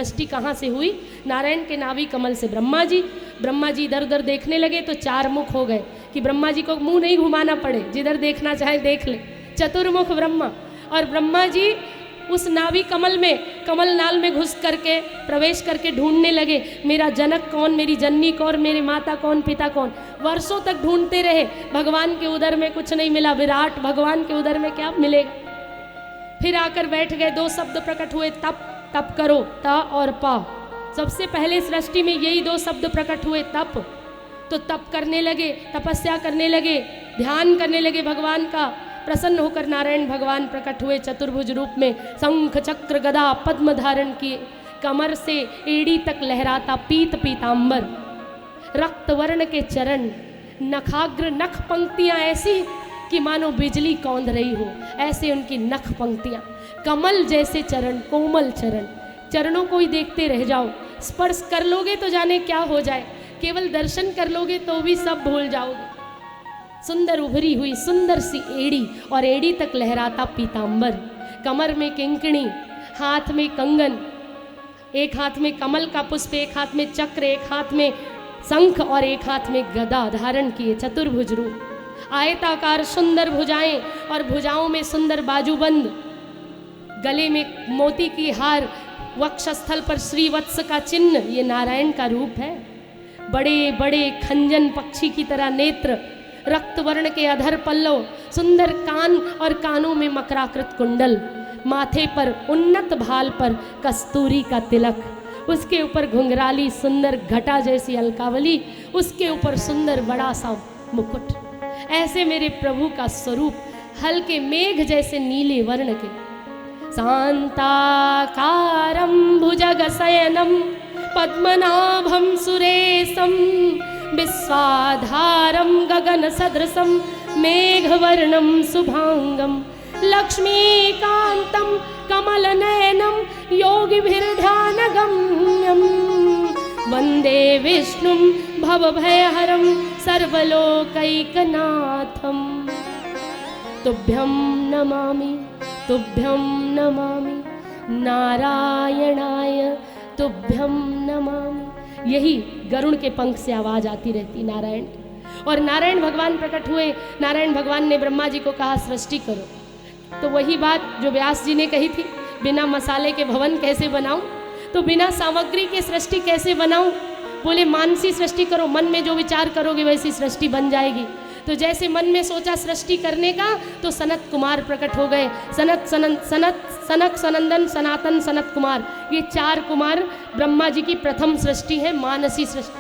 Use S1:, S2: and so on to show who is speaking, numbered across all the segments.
S1: सृष्टि कहाँ से हुई? नारायण के नाभि कमल से। ब्रह्मा जी इधर उधर देखने लगे तो चार मुख हो गए कि ब्रह्मा जी को मुंह नहीं घुमाना पड़े, जिधर देखना चाहे देख ले, चतुर्मुख ब्रह्मा। और ब्रह्मा जी उस नाभि कमल में, कमल नाल में घुस करके, प्रवेश करके ढूंढने लगे, मेरा जनक कौन, मेरी जननी कौन, मेरे माता कौन, पिता कौन। वर्षों तक ढूंढते रहे, भगवान के उदर में कुछ नहीं मिला। विराट भगवान के उदर में क्या मिलेगा? फिर आकर बैठ गए, दो शब्द प्रकट हुए, तप। तप करो, ता और पा। सबसे पहले सृष्टि में यही दो शब्द प्रकट हुए, तप। तो तप करने लगे, तपस्या करने लगे, ध्यान करने लगे भगवान का। प्रसन्न होकर नारायण भगवान प्रकट हुए चतुर्भुज रूप में, शंख चक्र गदा पद्म धारण किए, कमर से एड़ी तक लहराता पीत पीतांबर, रक्त वर्ण के चरण, नखाग्र नख पंक्तियां ऐसी कि मानो बिजली कौंध रही हो, ऐसे उनकी नख पंक्तियां, कमल जैसे चरण, कोमल चरण। चरणों को ही देखते रह जाओ, स्पर्श कर लोगे तो जाने क्या हो जाए, केवल दर्शन कर लोगे तो भी सब भूल जाओगे। सुंदर उभरी हुई सुंदर सी एड़ी, और एड़ी तक लहराता पीतांबर, कमर में किंकणी, हाथ में कंगन, एक हाथ में कमल का पुष्प, एक हाथ में चक्र, एक हाथ में शंख और एक हाथ में गदा धारण किए, चतुर्भुज रूप। आयताकार सुंदर भुजाएं और भुजाओं में सुंदर बाजूबंद, गले में मोती की हार, वक्षस्थल पर श्रीवत्स का चिन्ह, ये नारायण का रूप है। बड़े बड़े खंजन पक्षी की तरह नेत्र, रक्त वर्ण के अधर पल्लव, सुंदर कान और कानों में मकराकृत कुंडल, माथे पर उन्नत भाल पर कस्तूरी का तिलक, उसके ऊपर घुंघराली सुंदर घटा जैसी अलकावली, उसके ऊपर सुंदर बड़ा सा मुकुट। ऐसे मेरे प्रभु का स्वरूप, हल्के मेघ जैसे नीले वर्ण के। शांताकारं भुजगशयनं पद्मनाभं सुरेशं, विश्वाधारं गगनसदृशं मेघवर्णं शुभांगं, लक्ष्मीकान्तं कमलनयनं योगिभिर्ध्यानगम्यं, वन्दे विष्णुं भवभयहरं सर्वलोकैकनाथं। तुभ्यं नमामि, तुभ्यं नमामि, नारायणाय तुभ्यं नमामि। यही गरुड़ के पंख से आवाज आती रहती नारायण की। और नारायण भगवान प्रकट हुए, नारायण भगवान ने ब्रह्मा जी को कहा सृष्टि करो। तो वही बात जो व्यास जी ने कही थी, बिना मसाले के भवन कैसे बनाऊं, तो बिना सामग्री के सृष्टि कैसे बनाऊं? बोले मानसी सृष्टि करो, मन में जो विचार करोगे वैसी सृष्टि बन जाएगी। तो जैसे मन में सोचा सृष्टि करने का, तो सनत कुमार प्रकट हो गए। सनक सनंदन सनातन सनत कुमार, ये चार कुमार ब्रह्मा जी की प्रथम सृष्टि है, मानसी सृष्टि।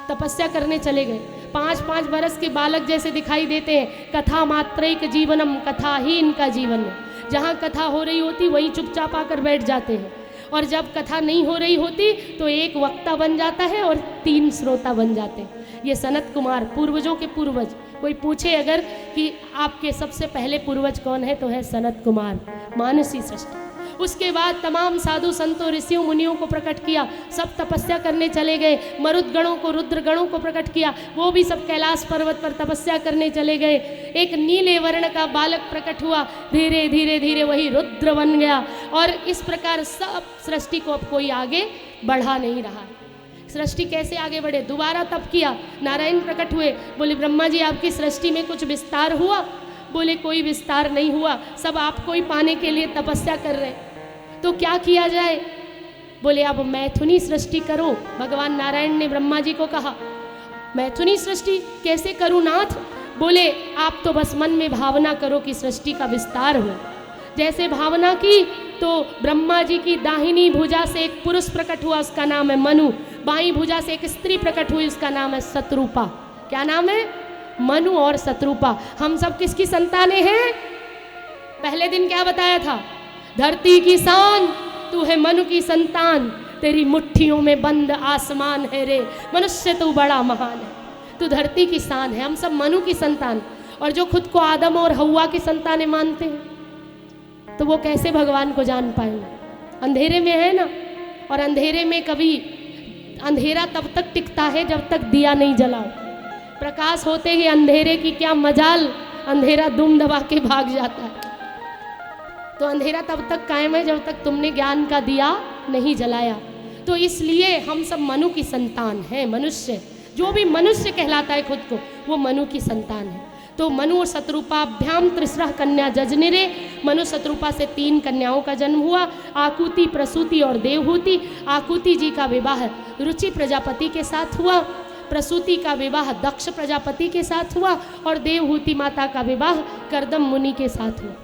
S1: तपस्या करने चले गए, 5-5 बरस के बालक जैसे दिखाई देते हैं। कथा मात्रैक जीवनम, कथा ही इनका जीवन है। जहाँ कथा हो रही होती वहीं चुपचाप आकर बैठ जाते हैं, और जब कथा नहीं हो रही होती तो एक वक्ता बन जाता है और 3 श्रोता बन जाते हैं। ये सनत कुमार, पूर्वजों के पूर्वज। कोई पूछे अगर कि आपके सबसे पहले पूर्वज कौन है, तो है सनत कुमार, मानसी सृष्टि। उसके बाद तमाम साधु संतों ऋषियों मुनियों को प्रकट किया, सब तपस्या करने चले गए। मरुदगणों को, रुद्रगणों को प्रकट किया, वो भी सब कैलाश पर्वत पर तपस्या करने चले गए। एक नीले वर्ण का बालक प्रकट हुआ, धीरे धीरे धीरे वही रुद्र बन गया। और इस प्रकार सब सृष्टि को अब कोई आगे बढ़ा नहीं रहा। सृष्टि कैसे आगे बढ़े? दोबारा तप किया, नारायण प्रकट हुए, बोले ब्रह्मा जी आपकी सृष्टि में कुछ विस्तार हुआ? बोले कोई विस्तार नहीं हुआ, सब आपको ही पाने के लिए तपस्या कर रहे। तो क्या किया जाए? बोले अब मैथुनी सृष्टि करो। भगवान नारायण ने ब्रह्मा जी को कहा मैथुनी सृष्टि कैसे करूं नाथ? बोले आप तो बस मन में भावना करो कि सृष्टि का विस्तार हो। जैसे भावना की तो ब्रह्मा जी की दाहिनी भुजा से एक पुरुष प्रकट हुआ, उसका नाम है मनु। बाईं भुजा से एक स्त्री प्रकट हुई, उसका नाम है शत्रुपा। क्या नाम है? मनु और शत्रुपा। हम सब किसकी संतानें हैं? पहले दिन क्या बताया था? धरती की शान, तू है मनु की संतान, तेरी मुट्ठियों में बंद आसमान है रे, मनुष्य तू बड़ा महान है। तू धरती की शान है, हम सब मनु की संतान। और जो खुद को आदम और हव्वा की संतानें मानते हैं, तो वो कैसे भगवान को जान पाएंगे? अंधेरे में है ना। और अंधेरे में कभी अंधेरा तब तक टिकता है जब तक दिया नहीं जलाओ। प्रकाश होते ही अंधेरे की क्या मजाल, अंधेरा दुम दबा के भाग जाता है। तो अंधेरा तब तक कायम है जब तक तुमने ज्ञान का दिया नहीं जलाया। तो इसलिए हम सब मनु की संतान हैं। मनुष्य, जो भी मनुष्य कहलाता है खुद को, वो मनु की संतान है। तो मनु और शत्रुपाभ्याम त्रिस्रः कन्या जजनिरे, मनु शत्रुपा से 3 कन्याओं का जन्म हुआ, आकुति, प्रसूति और देवहूति। आकुति जी का विवाह रुचि प्रजापति के साथ हुआ, प्रसूति का विवाह दक्ष प्रजापति के साथ हुआ और देवहूति माता का विवाह कर्दम मुनि के साथ हुआ।